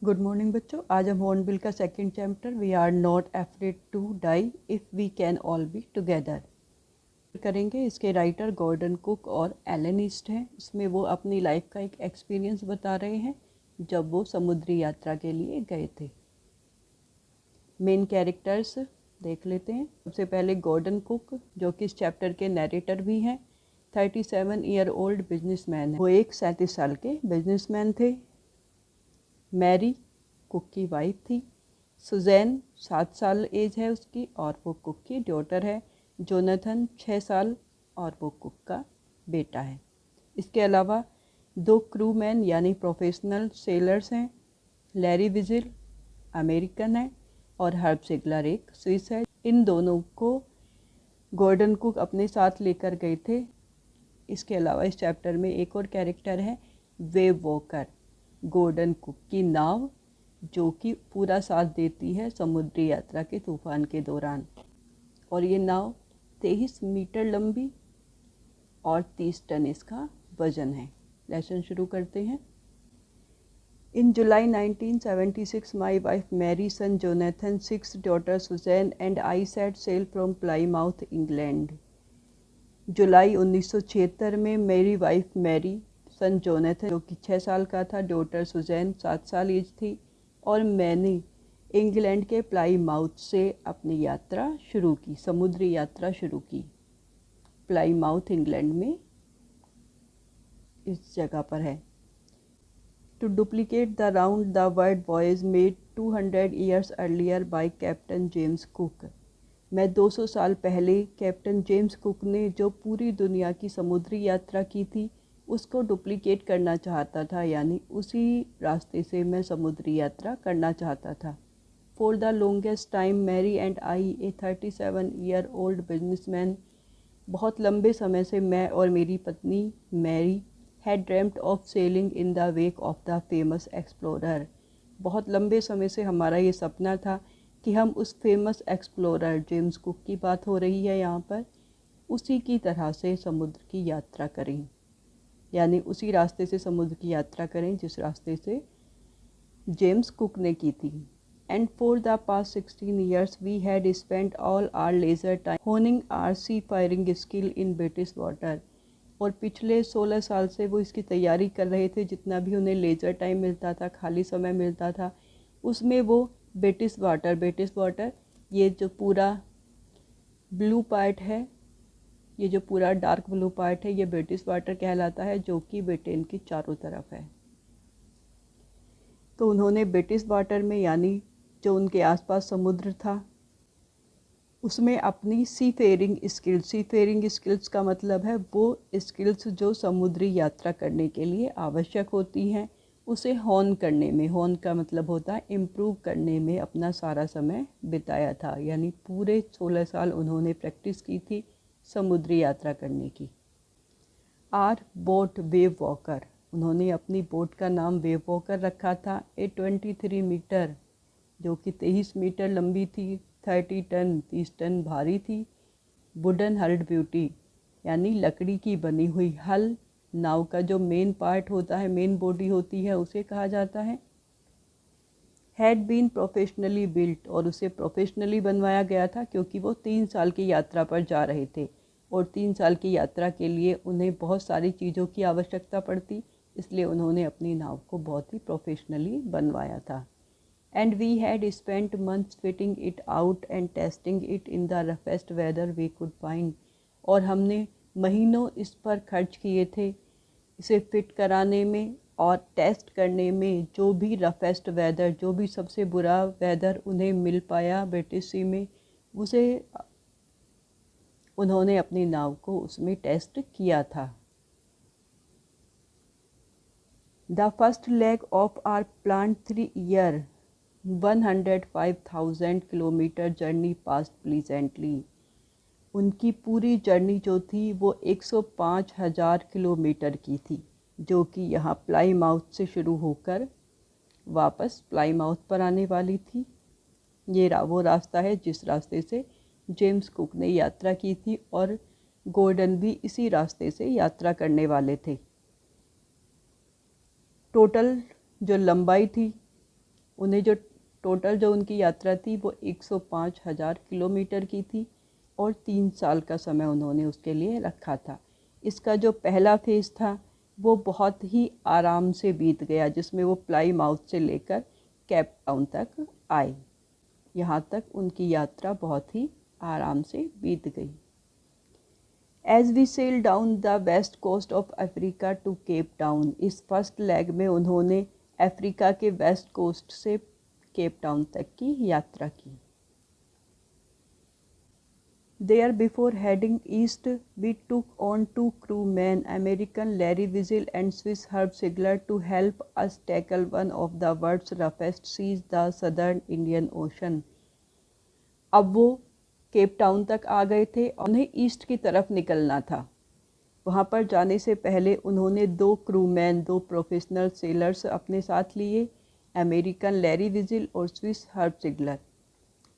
Good morning बच्चों। आज हम हॉर्नबिल का second chapter we are not afraid to die if we can all be together करेंगे। इसके राइटर गॉर्डन कुक और एलन ईस्ट हैं। इसमें वो अपनी लाइफ का एक एक्सपीरियंस बता रहे हैं जब वो समुद्री यात्रा के लिए गए थे। मेन कैरेक्टर्स देख लेते हैं। सबसे पहले गॉर्डन कुक, जो कि इस चैप्टर के नरेटर भी हैं। 37 ईयर ओल्ड बिजनेसमैन है। वो एक 37 साल के बिजनेसमैन थे। मैरी कुक की वाइफ थी। सुजैन 7 साल एज है उसकी और वो कुक की डॉटर है। जोनाथन 6 साल और वो कुक का बेटा है। इसके अलावा 2 क्रू मैन यानी प्रोफेशनल सेलर्स हैं। लैरी विजिल अमेरिकन है और हर्ब सिगलर एक स्विस है। इन दोनों को गॉर्डन कुक अपने साथ लेकर गए थे। इसके अलावा इस चैप्टर में एक और कैरेक्टर है वेव वॉकर, गॉर्डन कुक की नाव, जो कि पूरा साथ देती है समुद्री यात्रा के तूफान के दौरान। और ये नाव 23 मीटर लंबी और 30 टन इसका वजन है। लेसन शुरू करते हैं। In July 1976 my wife Mary, son Jonathan, 6 daughter Suzanne and I set sail from Plymouth England. जुलाई 1976 में मेरी वाइफ मैरी, सन जोनाथन जो कि 6 साल का था, डॉटर सुजैन 7 साल एज थी, और मैंने इंग्लैंड के प्लाईमाउथ से अपनी यात्रा शुरू की, समुद्री यात्रा शुरू की। प्लाईमाउथ इंग्लैंड में इस जगह पर है। To duplicate the round the world voyage made 200 years earlier by captain James Cook. मैं 200 साल पहले कैप्टन जेम्स कुक ने जो पूरी दुनिया की समुद्री यात्रा की थी उसको डुप्लीकेट करना चाहता था, यानी उसी रास्ते से मैं समुद्री यात्रा करना चाहता था। For the longest time Mary and I, a 37 year old businessman, बहुत लंबे समय से मैं और मेरी पत्नी Mary had dreamed of sailing in the wake of the famous explorer. बहुत लंबे समय से हमारा ये सपना था कि हम उस फेमस एक्सप्लोरर, जेम्स कुक की बात हो रही है यहाँ पर, उसी की तरह से समुद्र की यात्रा करें, यानी उसी रास्ते से समुद्र की यात्रा करें जिस रास्ते से जेम्स कुक ने की थी। And for the past 16 years we had spent all our leisure time honing our seafaring skill in British water. और पिछले 16 साल से वो इसकी तैयारी कर रहे थे। जितना भी उन्हें लेजर टाइम मिलता था, खाली समय मिलता था, उसमें वो ब्रिटिश वाटर ये जो पूरा ब्लू पार्ट है, ये जो पूरा डार्क ब्लू पार्ट है, ये ब्रिटिश वाटर कहलाता है, जो कि ब्रिटेन की चारों तरफ है। तो उन्होंने ब्रिटिश वाटर में, यानी जो उनके आसपास समुद्र था, उसमें अपनी सी फेयरिंग स्किल्स का मतलब है वो स्किल्स जो समुद्री यात्रा करने के लिए आवश्यक होती हैं, उसे हॉर्न करने में, हॉर्न का मतलब होता है इम्प्रूव करने में, अपना सारा समय बिताया था। यानी पूरे 16 साल उन्होंने प्रैक्टिस की थी समुद्री यात्रा करने की। आर बोट वेव वॉकर, उन्होंने अपनी बोट का नाम वेव वॉकर रखा था। 23 मीटर, जो कि 23 मीटर लंबी थी, 30 टन भारी थी। वुडन हल्ड ब्यूटी, यानी लकड़ी की बनी हुई हल, नाव का जो मेन पार्ट होता है, मेन बॉडी होती है, उसे कहा जाता है। हैड बीन प्रोफेशनली बिल्ट, और उसे प्रोफेशनली बनवाया गया था क्योंकि वो 3 साल की यात्रा पर जा रहे थे और 3 साल की यात्रा के लिए उन्हें बहुत सारी चीज़ों की आवश्यकता पड़ती, इसलिए उन्होंने अपनी नाव को बहुत ही प्रोफेशनली बनवाया था। And we had spent months fitting it out and testing it in the roughest weather we could find, और हमने महीनों इस पर खर्च किए थे, इसे फिट कराने में और टेस्ट करने में। जो भी रफेस्ट वेदर, जो भी सबसे बुरा वेदर उन्हें मिल पाया ब्रिटिश सी में, उसे उन्होंने अपनी नाव को उसमें टेस्ट किया था। The first leg of our plan 3 year 105,000 kilometre journey passed pleasantly. उनकी पूरी जर्नी जो थी वो 105,000 किलोमीटर की थी, जो कि यहाँ प्लाईमाउथ से शुरू होकर वापस प्लाईमाउथ पर आने वाली थी। ये वो रास्ता है जिस रास्ते से जेम्स कुक ने यात्रा की थी और गॉर्डन भी इसी रास्ते से यात्रा करने वाले थे। टोटल जो लंबाई थी उन्हें जो टोटल जो उनकी यात्रा थी वो 105,000 किलोमीटर की थी और 3 साल का समय उन्होंने उसके लिए रखा था। इसका जो पहला फेज़ था वो बहुत ही आराम से बीत गया, जिसमें वो प्लाईमाउथ से लेकर केप टाउन तक आए। यहाँ तक उनकी यात्रा बहुत ही आराम से बीत गई। As we sail down the west coast of Africa to Cape Town, इस फर्स्ट लेग में उन्होंने अफ्रीका के वेस्ट कोस्ट से केप टाउन तक की यात्रा की। There, before heading east, we took on 2 crewmen, American Larry Weasel and Swiss Herb Sigler, to help us tackle one of the world's roughest seas, the Southern Indian Ocean. अब वो cap Town तक आ गए थे और उन्हें east की तरफ निकलना था। वहाँ पर जाने से पहले उन्होंने 2 क्रूमैन, 2 प्रोफेशनल सेलर्स अपने साथ लिए, अमेरिकन लैरी विजिल और स्विस हर्ब सिगलर,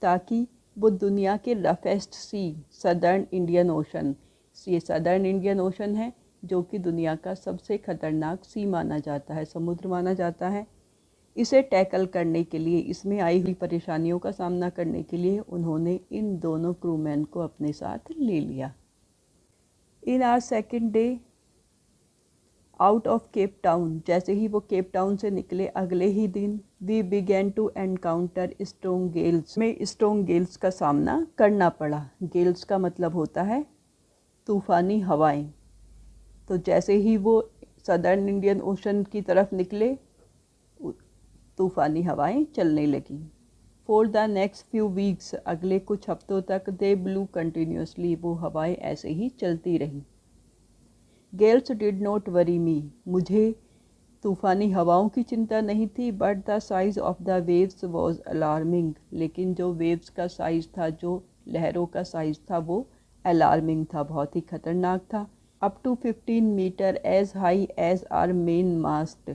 ताकि वो दुनिया के रफेस्ट सी, सदर्न इंडियन ओशन, ये सदर्न इंडियन ओशन है जो कि दुनिया का सबसे ख़तरनाक सी माना जाता है, समुद्र माना जाता है। इसे टैकल करने के लिए, इसमें आई हुई परेशानियों का सामना करने के लिए उन्होंने इन दोनों क्रूमैन को अपने साथ ले लिया। In our second day out of Cape Town, जैसे ही वो केप टाउन से निकले अगले ही दिन, we began to encounter strong gales, में स्ट्रॉन्ग गेल्स का सामना करना पड़ा। गेल्स का मतलब होता है तूफ़ानी हवाएं। तो जैसे ही वो सदर्न इंडियन ओशन की तरफ निकले, तूफ़ानी हवाएं चलने लगीं। For the next few weeks, अगले कुछ हफ्तों तक, दे ब्लू कंटिन्यूसली, वो हवाएं ऐसे ही चलती रहीं। गेल्स डिड नॉट वरी मी, मुझे तूफ़ानी हवाओं की चिंता नहीं थी, but the size of the waves was alarming, लेकिन जो वेव्स का साइज़ था, जो लहरों का साइज़ था, वो अलार्मिंग था, बहुत ही ख़तरनाक था। Up to 15 metre as high as our main mast,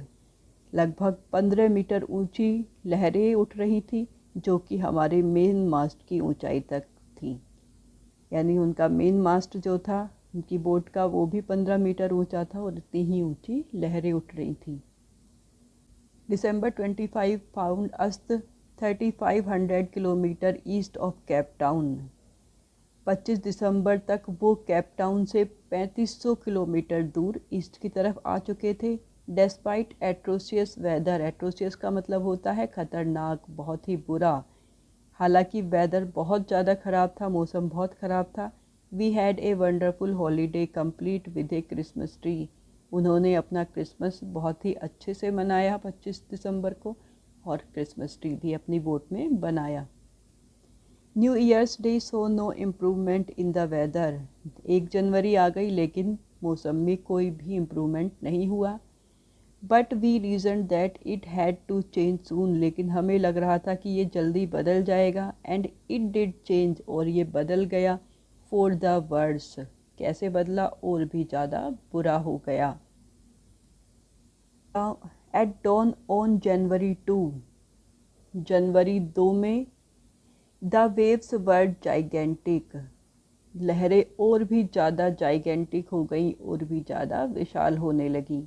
लगभग 15 मीटर ऊंची लहरें उठ रही थी, जो कि हमारे मेन मास्ट की ऊंचाई तक थी। यानी उनका मेन मास्ट जो था उनकी बोट का, वो भी 15 मीटर ऊंचा था और इतनी ही ऊंची लहरें उठ रही थी। December 25 found us 3500 kilometre east of Cape town. 25 दिसंबर तक वो केप टाउन से 3500 किलोमीटर दूर ईस्ट की तरफ आ चुके थे। डेस्पाइट एट्रोसियस वेदर, एट्रोसियस का मतलब होता है ख़तरनाक, बहुत ही बुरा। हालांकि वेदर बहुत ज़्यादा ख़राब था, मौसम बहुत ख़राब था। We had a wonderful holiday complete with a Christmas tree, उन्होंने अपना क्रिसमस बहुत ही अच्छे से मनाया 25 दिसंबर को, और क्रिसमस ट्री भी अपनी बोट में बनाया। New year's day so no improvement in the weather, 1 जनवरी आ गई लेकिन मौसम में कोई भी इम्प्रूवमेंट नहीं हुआ। But we reason that it had to change soon, लेकिन हमें लग रहा था कि ये जल्दी बदल जाएगा। एंड इट डिड चेंज, और ये बदल गया। फॉर द वर्ड्स, कैसे बदला, और भी ज़्यादा बुरा हो गया। एट डॉन ऑन जनवरी 2, जनवरी 2 में, द वेव्स वर जाइगेंटिक, लहरें और भी ज़्यादा जाइगेंटिक हो गई और भी ज़्यादा विशाल होने लगी।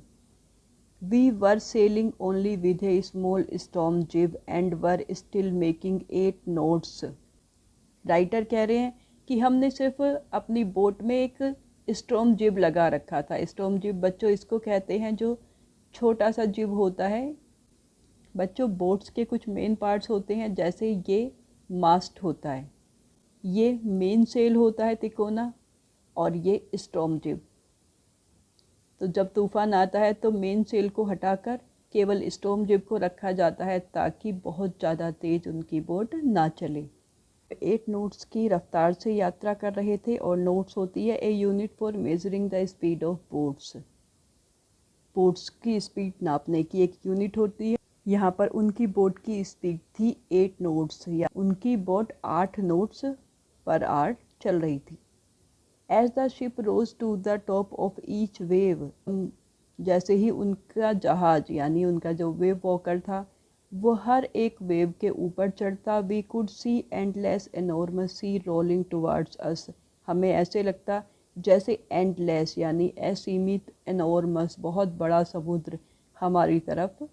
We were sailing only with a small storm jib and were still making 8 knots. Writer कह रहे हैं कि हमने सिर्फ अपनी बोट में एक स्टॉर्म जिब लगा रखा था। स्टॉर्म जिब बच्चों इसको कहते हैं जो छोटा सा जिब होता है। बच्चों, बोट्स के कुछ मेन पार्ट्स होते हैं, जैसे ये मास्ट होता है, ये मेन सेल होता है तिकोना, और ये स्टॉर्म जिब। तो जब तूफ़ान आता है तो मेन सेल को हटाकर केवल स्टॉर्म जिब को रखा जाता है, ताकि बहुत ज़्यादा तेज़ उनकी बोट ना चले। 8 नोट्स की रफ्तार से यात्रा कर रहे थे, और नोट्स होती है a unit for measuring the speed of boats, boats की स्पीड नापने की एक यूनिट होती है। यहाँ पर उनकी बोट की स्पीड थी 8 नोट्स, या उनकी बोट 8 नोट्स पर आवर चल रही थी। As the ship rose to the top of each wave, जैसे ही उनका जहाज यानी उनका जो वेव वॉकर था वो हर एक वेव के ऊपर चढ़ता, we could see endless enormous sea rolling towards us, हमें ऐसे लगता जैसे endless यानी असीमित, enormous बहुत बड़ा समुद्र हमारी तरफ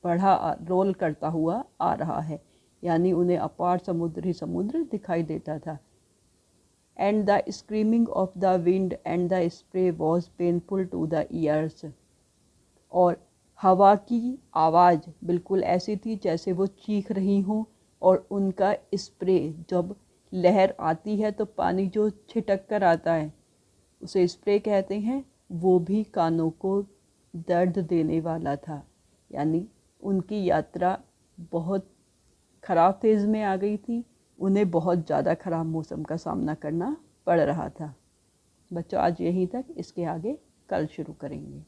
रोल करता हुआ आ रहा है, यानी उन्हें अपार समुद्र दिखाई देता था। And the screaming of the wind and the spray was painful to the ears. और हवा की आवाज़ बिल्कुल ऐसी थी जैसे वो चीख रही हों, और उनका स्प्रे, जब लहर आती है तो पानी जो छिटक कर आता है उसे स्प्रे कहते हैं, वो भी कानों को दर्द देने वाला था। यानी उनकी यात्रा बहुत ख़राब फेज़ में आ गई थी, उन्हें बहुत ज़्यादा ख़राब मौसम का सामना करना पड़ रहा था। बच्चों, आज यहीं तक, इसके आगे कल शुरू करेंगे।